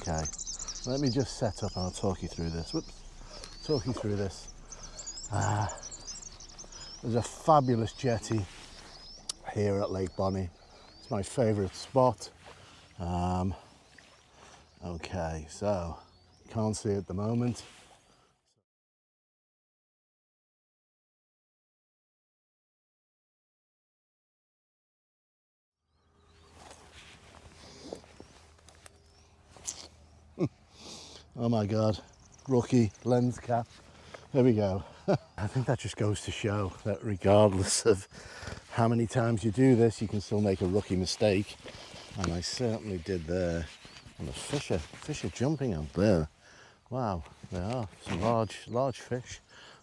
Okay, let me just set up and I'll talk you through this. Whoops, talk you through this. There's a fabulous jetty here at Lake Bonney. It's my favourite spot. Okay, so you can't see it at the moment. Oh my God, rookie lens cap. There we go. I think that just goes to show that regardless of how many times you do this, you can still make a rookie mistake. And I certainly did there. And the fish are jumping out there. Wow, they are some large fish,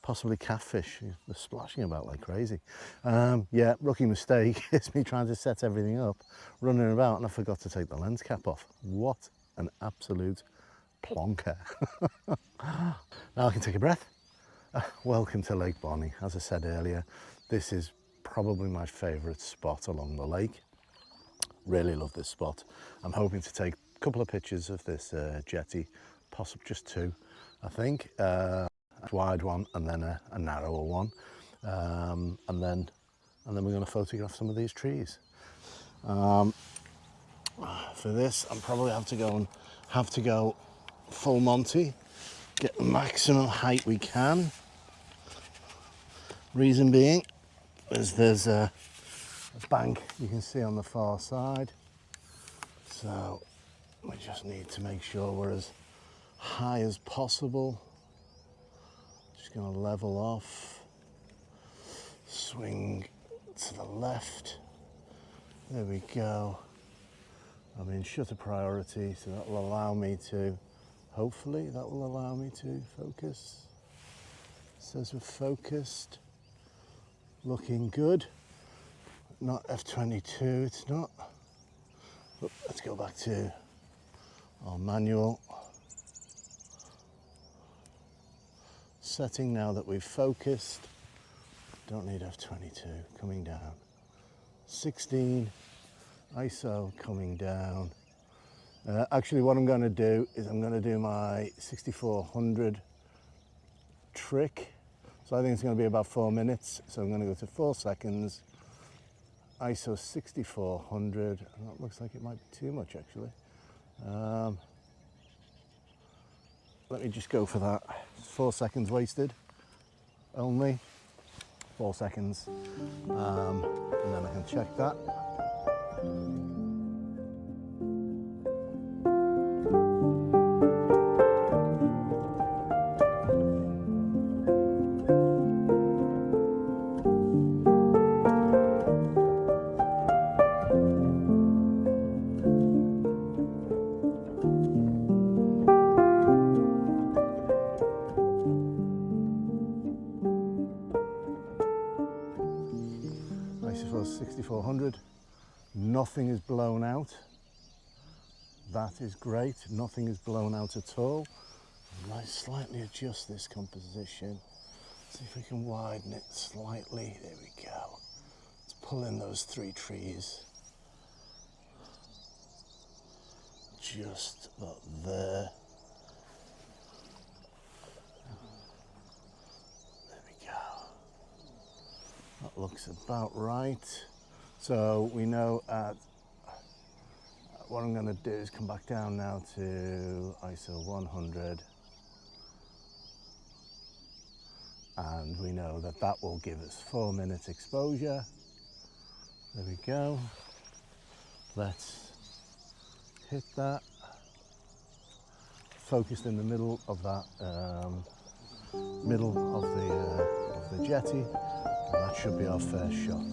possibly catfish. They're splashing about like crazy. Yeah, rookie mistake is me trying to set everything up, running about, and I forgot to take the lens cap off. What an absolute plonker. Now I can take a breath. Welcome to Lake Bonney. As I said earlier, this is probably my favourite spot along the lake. Really love this spot. I'm hoping to take a couple of pictures of this jetty, possibly just two, I think. A wide one and then a narrower one, and then we're going to photograph some of these trees. For this, I'm probably have to go full Monty, get the maximum height we can. Reason being is there's a bank you can see on the far side, so we just need to make sure we're as high as possible. Just going to level off, swing to the left. There we go. I'm in shutter priority, so that will allow me to, hopefully that will allow me to focus. It says we're focused. Looking good. Not f22, it's not. But let's go back to our manual setting now that we've focused. Don't need f22, coming down. 16, ISO coming down. Actually what I'm going to do is I'm going to do my 6400 trick. So I think it's going to be about 4 minutes. So I'm going to go to 4 seconds, ISO 6400, and that looks like it might be too much actually. Let me just go for that. 4 seconds wasted, only 4 seconds, and then I can check that. ISO 6400, nothing is blown out. That is great, nothing is blown out at all. I might slightly adjust this composition, see if we can widen it slightly. There we go. Let's pull in those 3 trees. Just about there. There we go. That looks about right. So we know what I'm going to do is come back down now to ISO 100. And we know that that will give us 4 minutes exposure. There we go. Let's hit that. Focused in the middle of that, middle of the jetty, and that should be our first shot.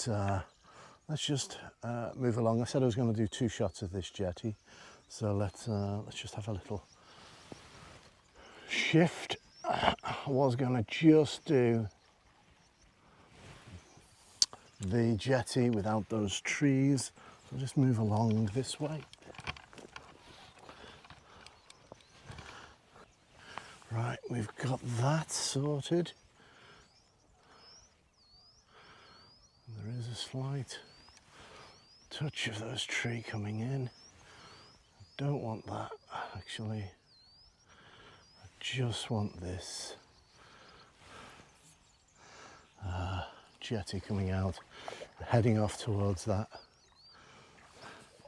let's just move along. I said I was going to do 2 shots of this jetty, so let's just have a little shift. I was going to just do the jetty without those trees, so I'll just move along this way. Right, we've got that sorted. There is a slight touch of those tree coming in. Don't want that actually. I just want this jetty coming out, heading off towards that.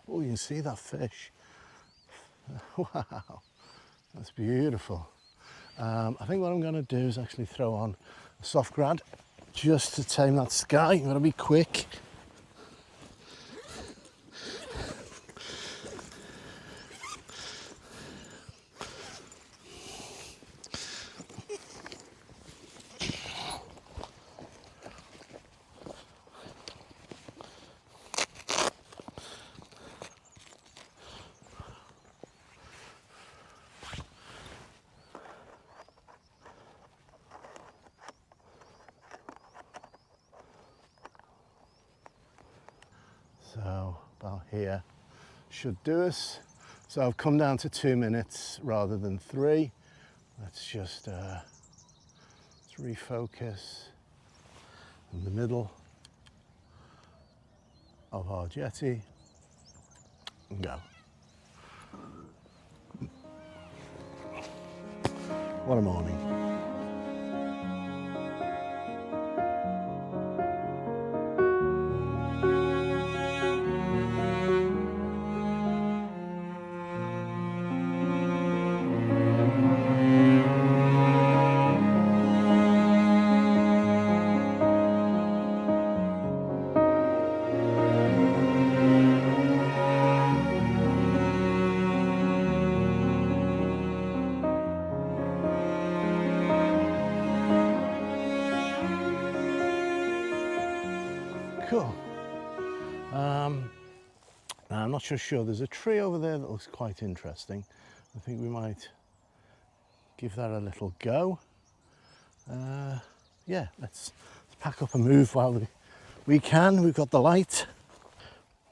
Oh, you can see that fish. Wow, that's beautiful. I think what I'm going to do is actually throw on a soft grad just to tame that sky. You've got to be quick. So about here should do us. So I've come down to 2 minutes rather than 3. Let's just let's refocus in the middle of our jetty and go. What a morning. Cool. Now I'm not sure. There's a tree over there that looks quite interesting. I think we might give that a little go. Yeah, let's pack up and move while we can. We've got the light.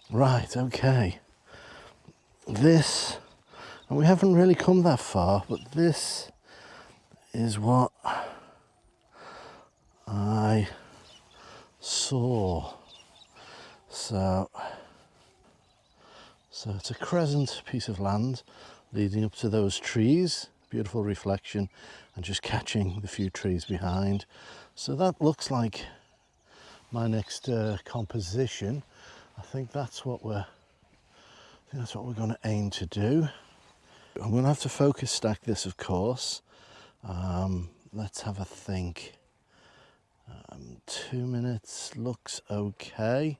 Right, okay. This, and we haven't really come that far, but this is what I saw. So it's a crescent piece of land leading up to those trees, beautiful reflection, and just catching the few trees behind. So that looks like my next composition. I think that's what we're going to aim to do. I'm going to have to focus stack this, of course. Let's have a think. 2 minutes looks okay.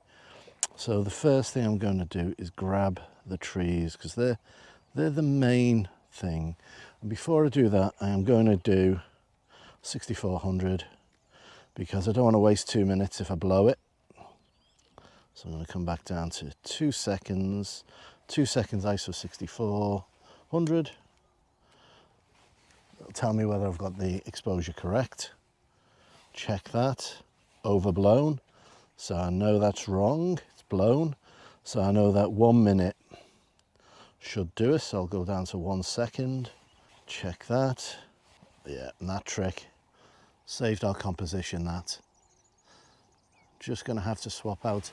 So the first thing I'm going to do is grab the trees, because they're the main thing. And before I do that, I am going to do 6400, because I don't want to waste 2 minutes if I blow it. So I'm going to come back down to 2 seconds. 2 seconds ISO 6400. It'll tell me whether I've got the exposure correct. Check that. Overblown. So I know that's wrong. It's blown. So I know that 1 minute should do us. So I'll go down to 1 second. Check that. Yeah, and that trick saved our composition. That. Just going to have to swap out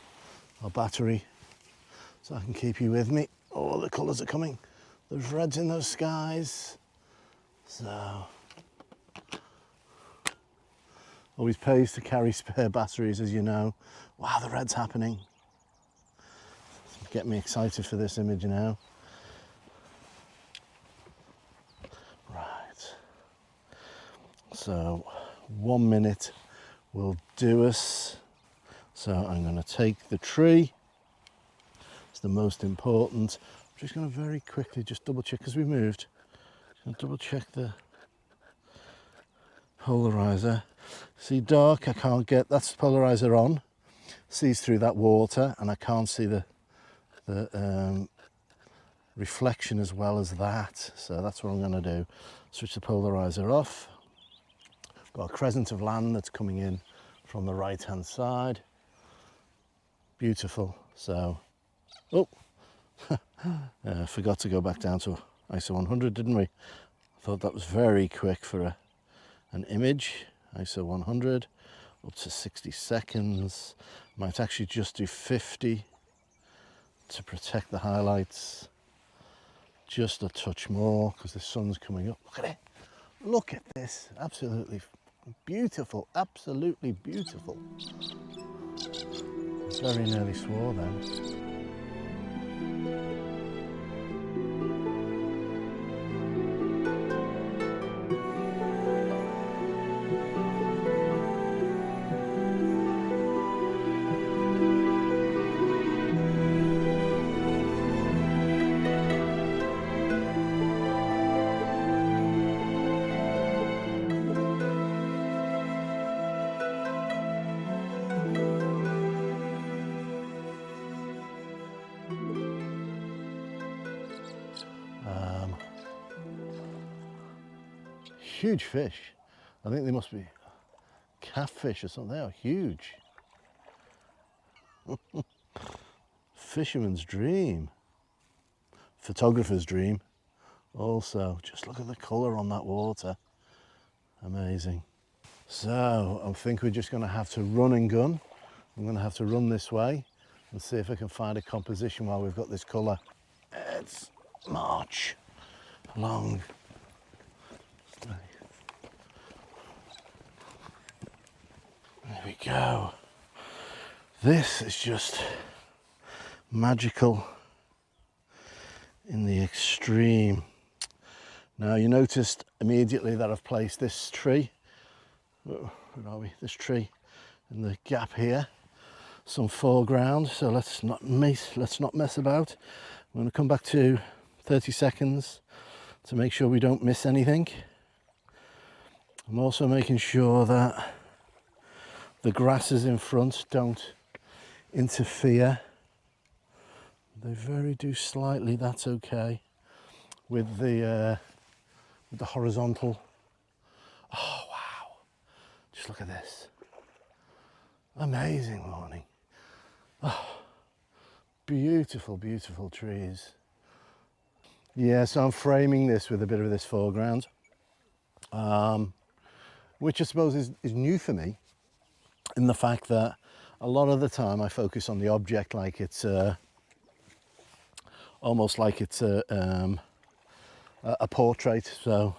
our battery so I can keep you with me. Oh, the colours are coming. There's reds in those skies. So always pays to carry spare batteries, as you know. Wow, the red's happening. Get me excited for this image now. Right. So 1 minute will do us. So I'm going to take the tree. It's the most important. I'm just going to very quickly just double check, because we moved. Double check the polarizer. See, dark, I can't get, that's the polarizer on. sees through that water, and I can't see the reflection as well as that. So that's what I'm going to do. Switch the polarizer off. Got a crescent of land that's coming in from the right hand side. Beautiful. So, oh, forgot to go back down to ISO 100, didn't we? I thought that was very quick for an image. ISO 100, up to 60 seconds. Might actually just do 50 to protect the highlights. Just a touch more because the sun's coming up. Look at it. Look at this. Absolutely beautiful. Absolutely beautiful. Very nearly swore then. Huge fish. I think they must be catfish or something. They are huge. Fisherman's dream. Photographer's dream. Also, just look at the colour on that water. Amazing. So I think we're just going to have to run and gun. I'm going to have to run this way and see if I can find a composition while we've got this colour. Let's march along. There we go. This is just magical in the extreme. Now you noticed immediately that I've placed this tree, where are we? This tree in the gap here, some foreground. So let's not mess about. I'm going to come back to 30 seconds to make sure we don't miss anything. I'm also making sure that the grasses in front don't interfere. They very do slightly, that's okay. With the horizontal. Oh wow, just look at this. Amazing morning. Oh, beautiful, beautiful trees. Yeah, so I'm framing this with a bit of this foreground, which I suppose is new for me, in the fact that a lot of the time I focus on the object like it's almost like it's a portrait, so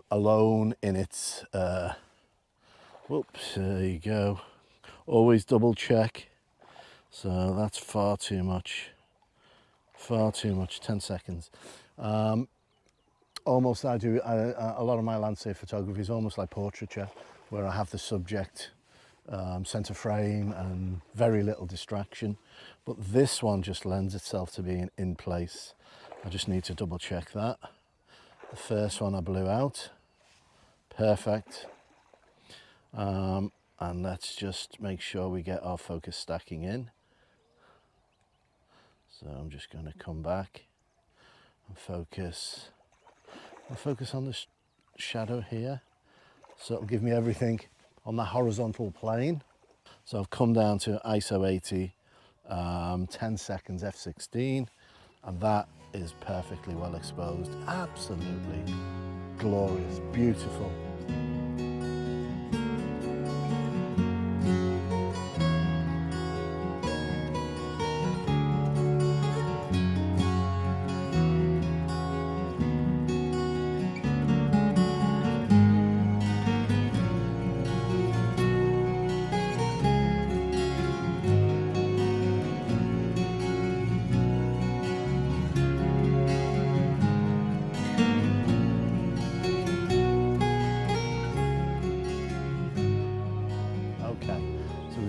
alone in its whoops, there you go. Always double check. So that's far too much, 10 seconds. Almost I do a lot of my landscape photography is almost like portraiture, where I have the subject center frame and very little distraction, but this one just lends itself to being in place. I just need to double check that. The first one I blew out, perfect. And let's just make sure we get our focus stacking in. So I'm just going to come back and focus. I'll focus on this shadow here, so it'll give me everything on the horizontal plane. So I've come down to ISO 80, 10 seconds f16, and that is perfectly well exposed. Absolutely glorious, beautiful.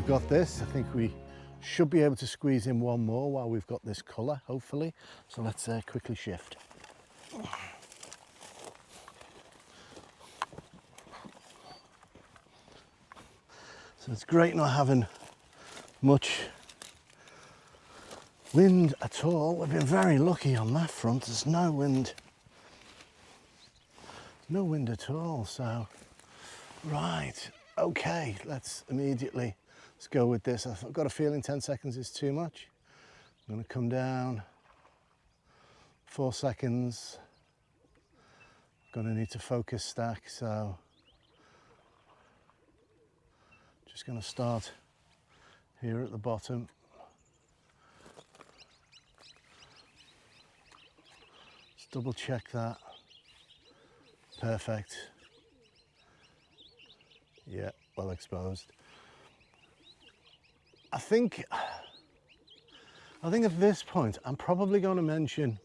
Got this. I think we should be able to squeeze in one more while we've got this colour, hopefully. So let's quickly shift. So it's great not having much wind at all. We've been very lucky on that front. There's no wind at all. So right, okay, let's go with this. I've got a feeling 10 seconds is too much. I'm going to come down 4 seconds. Going to need to focus stack, so just going to start here at the bottom. Just double check that. Perfect. Yeah, well exposed. I think at this point I'm probably going to mention,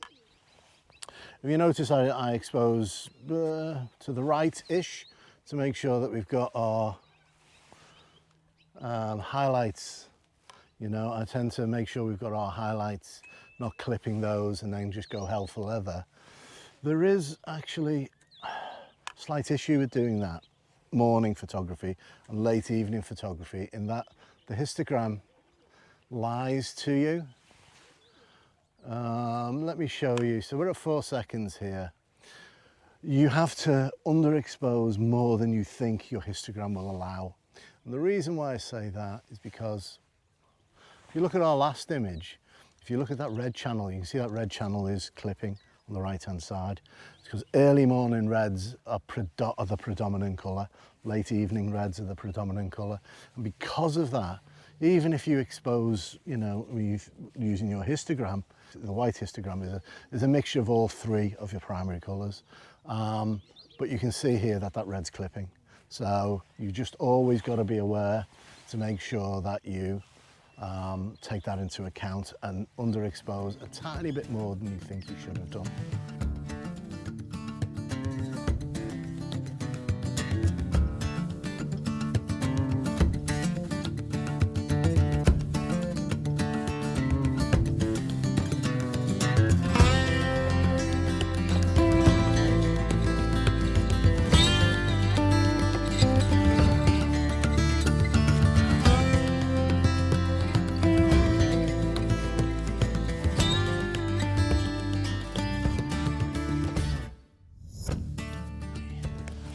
if you notice I expose to the right-ish to make sure that we've got our highlights. You know, I tend to make sure we've got our highlights, not clipping those and then just go hell for leather. There is actually a slight issue with doing that morning photography and late evening photography, in that the histogram lies to you. Let me show you. So we're at 4 seconds here. You have to underexpose more than you think your histogram will allow. And the reason why I say that is because if you look at our last image, if you look at that red channel, you can see that red channel is clipping on the right hand side. It's because early morning reds are the predominant colour, late evening reds are the predominant colour, and because of that, even if you expose, you know, using your histogram, the white histogram is a mixture of all three of your primary colours, but you can see here that red's clipping. So you just always got to be aware to make sure that you take that into account and underexpose a tiny bit more than you think you should have done.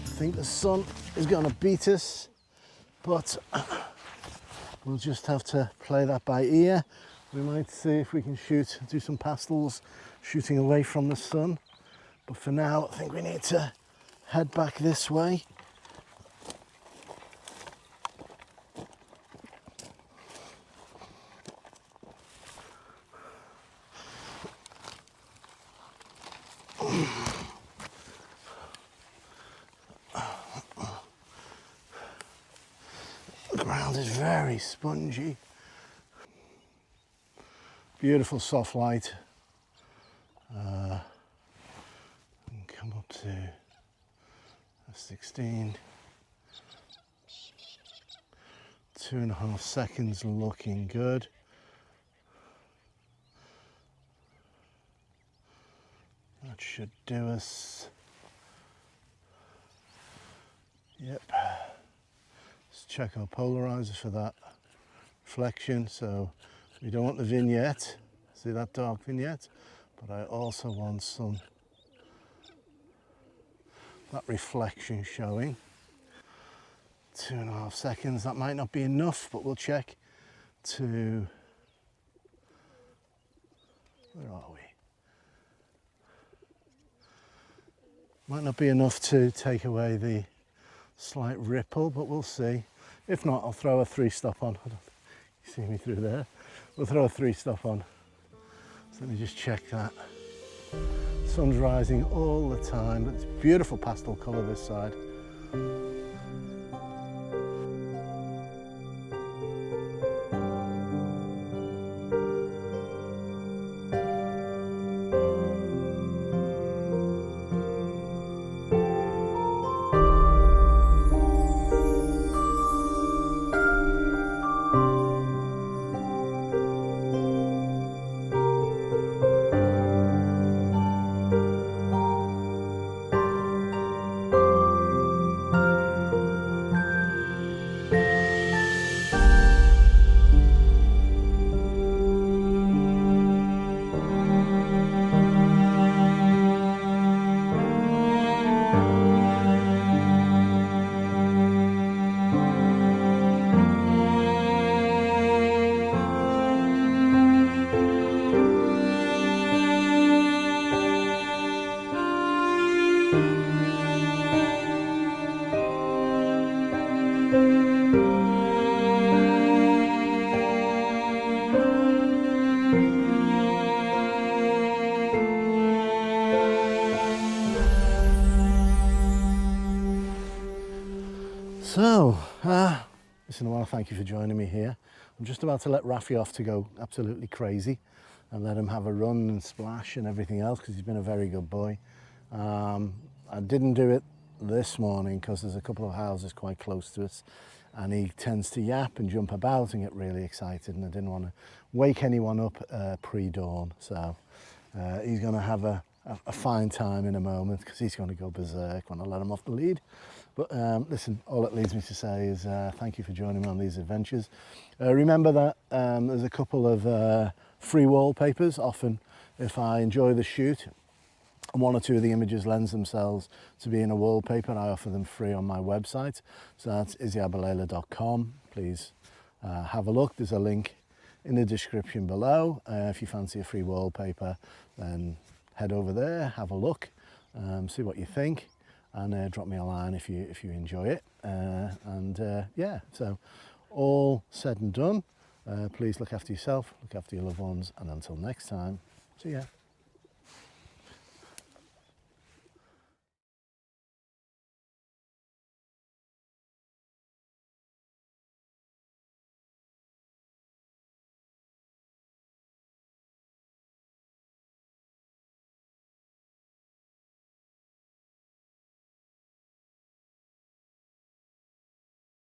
I think the sun is going to beat us, but we'll just have to play that by ear. We might see if we can do some pastels, shooting away from the sun. But for now, I think we need to head back this way. The ground is very spongy. Beautiful soft light. And come up to 16. 2.5 seconds, looking good. That should do us. Yep. Let's check our polarizer for that reflection. So we don't want the vignette, see that dark vignette, but I also want that reflection showing. 2.5 seconds, that might not be enough, but we'll check to, where are we? Might not be enough to take away the slight ripple, but we'll see. If not, I'll throw a 3-stop on. I don't think you see me through there. We'll throw a 3-stop on. So let me just check that. Sun's rising all the time, but it's beautiful pastel colour this side. So, listen, I want to thank you for joining me here. I'm just about to let Rafi off to go absolutely crazy and let him have a run and splash and everything else because he's been a very good boy. I didn't do it this morning because there's a couple of houses quite close to us and he tends to yap and jump about and get really excited, and I didn't want to wake anyone up pre-dawn. So he's going to have a fine time in a moment because he's going to go berserk when I let him off the lead. But listen, all it leads me to say is thank you for joining me on these adventures. Remember that there's a couple of free wallpapers. Often if I enjoy the shoot and one or two of the images lends themselves to being a wallpaper, I offer them free on my website. So that's izzyabalela.com. Please have a look. There's a link in the description below. If you fancy a free wallpaper, then head over there, have a look, see what you think, and drop me a line if you enjoy it. Yeah, so all said and done, please look after yourself, look after your loved ones, and until next time, see ya.